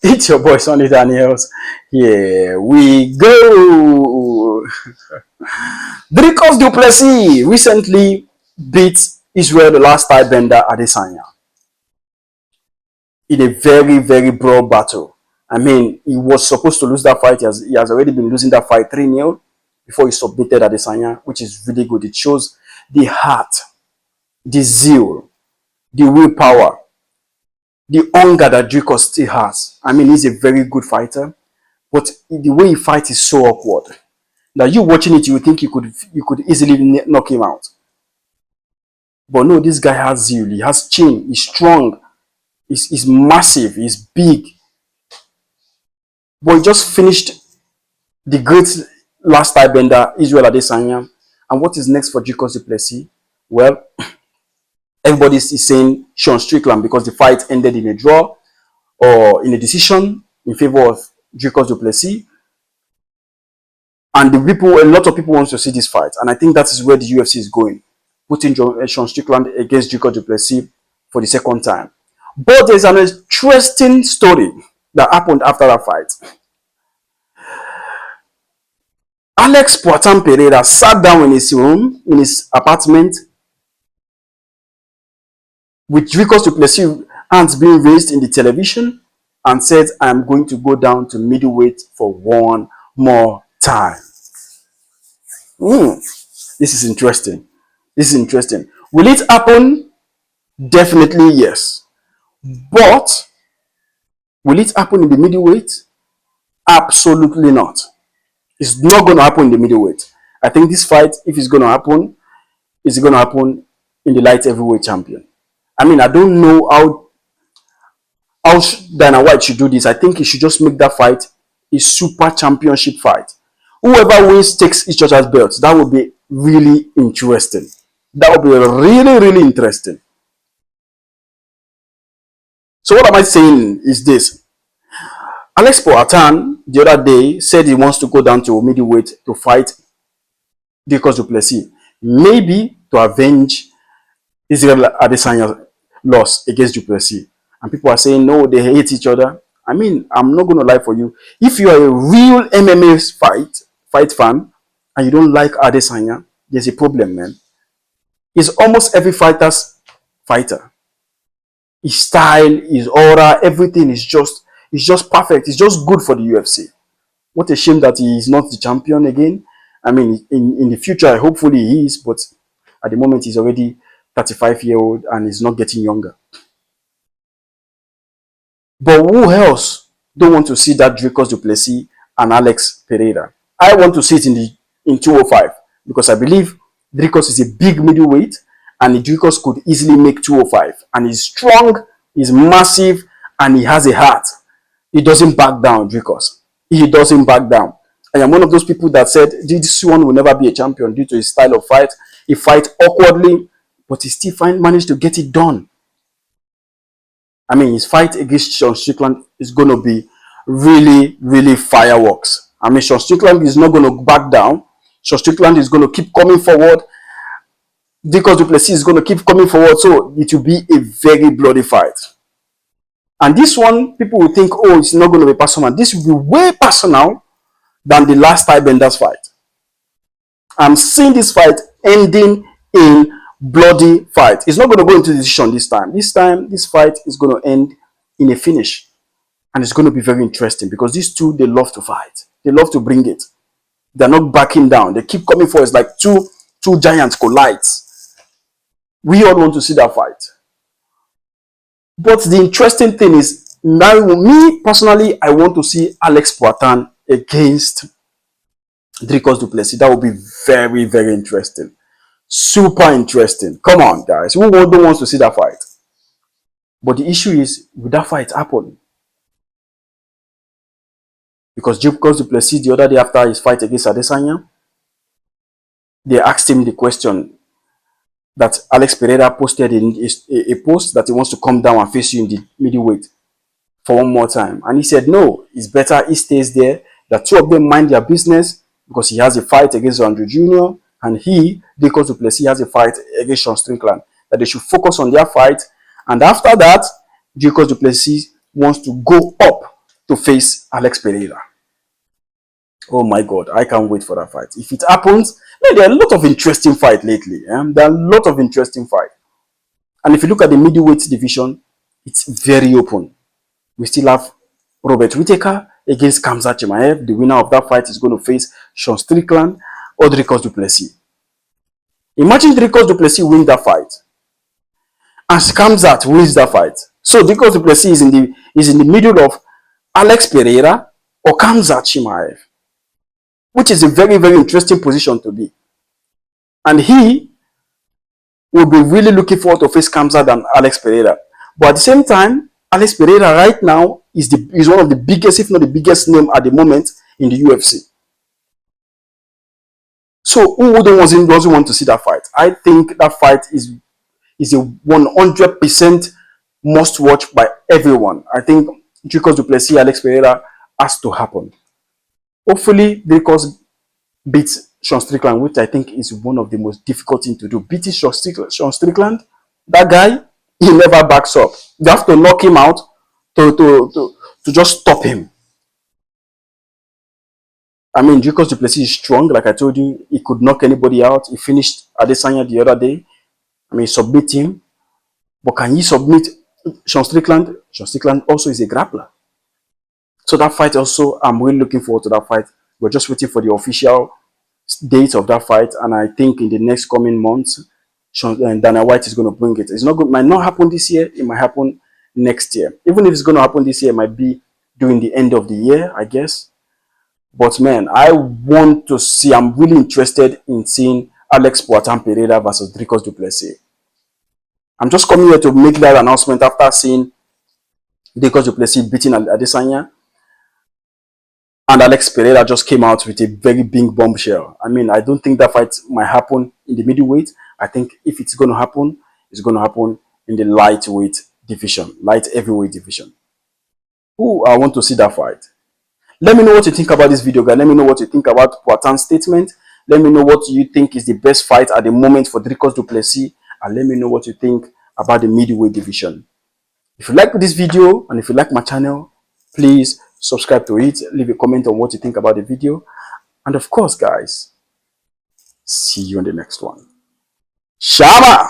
It's your boy Sonny Daniels. Here we go. Dricos Duplessis recently beat Israel the last time bender Adesanya in a very, very broad battle. I mean, he was supposed to lose that fight. He has already been losing that fight 3-0 before he submitted Adesanya, which is really good. It shows the heart, the zeal, the willpower, the hunger that Dricos still has. I mean, he's a very good fighter. But the way he fights is so awkward that you watching it, you would think you could easily knock him out. But no, this guy has zeal. He has chin. He's strong. He's massive. He's big. But he just finished the great last time bender Israel Adesanya. And what is next for Dricos Duplessis? Well, everybody is saying Sean Strickland because the fight ended in a draw or in a decision in favor of Dricos Duplessis. And a lot of people want to see this fight. And I think that is where the UFC is going. Putting Sean Strickland against Dricos Duplessis for the second time. But there's an interesting story that happened after that fight. Alex Poitin Pereira sat down in his room, in his apartment, with Dricos Duplessis hands being raised in the television, and said, I'm going to go down to middleweight for one more time. This is interesting. This is interesting. Will it happen? Definitely yes. But will it happen in the middleweight? Absolutely not. It's not going to happen in the middleweight. I think this fight, if it's going to happen, it's going to happen in the light heavyweight champion. I mean, I don't know how Dana White should do this. I think he should just make that fight a super championship fight. Whoever wins takes each other's belts. That would be really interesting. That would be really, really interesting. So what am I saying is this. Alex Poitin the other day said he wants to go down to middleweight to fight Dricos Duplessis. Maybe to avenge Israel Adesanya's loss against Duplessis. And people are saying, no, they hate each other. I mean, I'm not going to lie for you. If you are a real MMA fight fan, and you don't like Adesanya, there's a problem, man. He's almost every fighter's fighter. His style, his aura, everything is just perfect. It's just good for the UFC. What a shame that he is not the champion again. I mean, in the future, hopefully he is, but at the moment he's already 35-year-old and he's not getting younger. But who else don't want to see that Dricos Duplessis and Alex Pereira? I want to see it in 205 because I believe Dricos is a big middleweight and Dricos could easily make 205. And he's strong, he's massive, and he has a heart. He doesn't back down, Dricos. He doesn't back down. I am one of those people that said this one will never be a champion due to his style of fight. He fights awkwardly, but he still managed to get it done. I mean, his fight against Sean Strickland is going to be really, really fireworks. I mean, Sean Strickland is not going to back down. Sean Strickland is going to keep coming forward. Dricos Duplessis is going to keep coming forward. So it will be a very bloody fight. And this one, people will think, oh, it's not going to be personal. This will be way personal than the last time Bender's fight. I'm seeing this fight ending in bloody fight. It's not going to go into decision this time. This fight is going to end in a finish. And it's going to be very interesting because these two, they love to fight. They love to bring it. They're not backing down. They keep coming for it. It's like two giants collide. We all want to see that fight. But the interesting thing is, now me personally, I want to see Alex Poitin against Dricos Duplessis. That would be very, very interesting. Super interesting. Come on, guys. Who don't want to see that fight? But the issue is, will that fight happen? Because Dricos Duplessis, the other day after his fight against Adesanya, they asked him the question that Alex Pereira posted in a post that he wants to come down and face you in the middleweight for one more time. And he said, no, it's better he stays there. The two of them mind their business because he has a fight against Andre Jr. and Dricos Duplessis, has a fight against Sean Strickland. That they should focus on their fight. And after that, Dricos Duplessis wants to go up to face Alex Pereira. Oh my God, I can't wait for that fight. If it happens, man, there are a lot of interesting fights lately. There are a lot of interesting fights. And if you look at the middleweight division, it's very open. We still have Robert Whittaker against Khamzat Chimaev. The winner of that fight is going to face Sean Strickland or Dricus du Plessis. Imagine Dricus du Plessis win that fight and Khamzat wins that fight. So Dricus du Plessis is in the middle of Alex Pereira or Khamzat Chimaev, which is a very, very interesting position to be. And he will be really looking forward to face Khamzat and Alex Pereira. But at the same time, Alex Pereira right now is one of the biggest, if not the biggest name at the moment in the UFC. So who doesn't want to see that fight? I think that fight is a 100% must watch by everyone. I think Dricus du Plessis, Alex Pereira has to happen. Hopefully, Dricus beats Sean Strickland, which I think is one of the most difficult things to do. Beating Sean Strickland, that guy, he never backs up. You have to knock him out to just stop him. I mean, Dricus du Plessis is strong. Like I told you, he could knock anybody out. He finished Adesanya the other day. I mean, submit him. But can he submit Sean Strickland? Sean Strickland also is a grappler. So that fight also, I'm really looking forward to that fight. We're just waiting for the official date of that fight. And I think in the next coming months, Dana White is going to bring it. It's not good. Might not happen this year. It might happen next year. Even if it's going to happen this year, it might be during the end of the year, I guess. But man, I want to see, I'm really interested in seeing Alex Pereira versus Dricus du Plessis. I'm just coming here to make that announcement after seeing Dricus du Plessis beating Adesanya. And Alex Pereira just came out with a very big bombshell. I mean, I don't think that fight might happen in the middleweight. I think if it's going to happen, it's going to happen in the lightweight division, light heavyweight division. Ooh, I want to see that fight. Let me know what you think about this video, guys. Let me know what you think about Poitin's statement. Let me know what you think is the best fight at the moment for Dricus du Plessis. And let me know what you think about the middleweight division. If you like this video and if you like my channel, please subscribe to it. Leave a comment on what you think about the video. And of course, guys, see you in the next one. Shama!